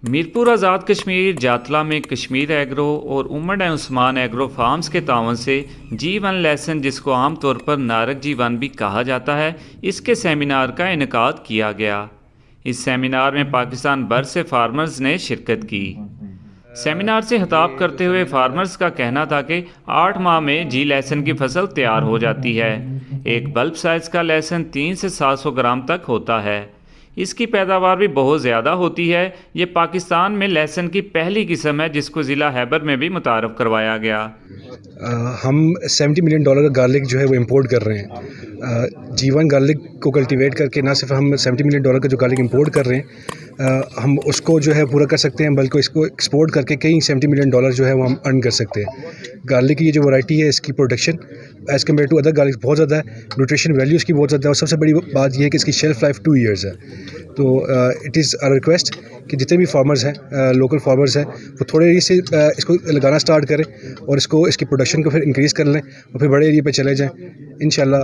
میرپور آزاد کشمیر جاتلا میں کشمیر ایگرو اور امر and Usman agro forms کے تعاون سے G1 لیسن، جس کو عام طور پر نارک G1 بھی کہا جاتا ہے، اس کے سیمینار کا انعقاد کیا گیا۔ اس سیمینار میں پاکستان بھر سے فارمرز نے شرکت کی۔ سیمینار سے خطاب کرتے ہوئے فارمرز کا کہنا تھا کہ 8 ماہ میں G لیسن کی فصل تیار ہو جاتی ہے۔ ایک بلب سائز کا لیسن 300 سے 700 گرام تک ہوتا ہے۔ اس کی پیداوار بھی بہت زیادہ ہوتی ہے۔ یہ پاکستان میں لہسن کی پہلی قسم ہے جس کو ضلع خیبر میں بھی متعارف کروایا گیا۔ ہم $70 ملین کا گارلک جو ہے وہ امپورٹ کر رہے ہیں۔ G1 گارلک کو کلٹیویٹ کر کے نہ صرف ہم $70 ملین کا جو گارلک امپورٹ کر رہے ہیں، ہم اس کو جو ہے پورا کر سکتے ہیں، بلکہ اس کو ایکسپورٹ کر کے کئی $70 ملین جو ہے وہ ہم ارن کر سکتے ہیں۔ گارلک کی یہ جو ورائٹی ہے، اس کی production as compare to other garlic بہت زیادہ ہے، نیوٹریشن ویلیو اس کی بہت زیادہ ہے، اور سب سے بڑی بات یہ ہے کہ اس کی شیلف لائف 2 ایئرز ہے۔ تو اٹ از آ ریکویسٹ کہ جتنے بھی فارمرز ہیں، لوکل فارمرز ہیں، وہ تھوڑے ایریے سے اس کو لگانا سٹارٹ کریں اور اس کی پروڈکشن کو پھر انکریز کر لیں اور پھر بڑے ایریے پہ چلے جائیں۔ انشاءاللہ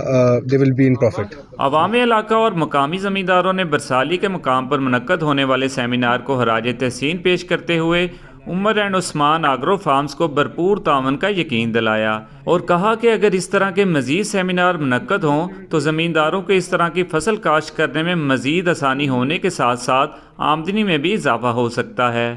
دے ول بی ان پروفٹ۔ عوام علاقہ اور مقامی زمینداروں نے برسالی کے مقام پر منعقد ہونے والے سیمینار کو خراج تحسین پیش کرتے ہوئے امر اینڈ عثمان ایگرو فارمز کو بھرپور تعاون کا یقین دلایا اور کہا کہ اگر اس طرح کے مزید سیمینار منعقد ہوں تو زمینداروں کو اس طرح کی فصل کاشت کرنے میں مزید آسانی ہونے کے ساتھ ساتھ آمدنی میں بھی اضافہ ہو سکتا ہے۔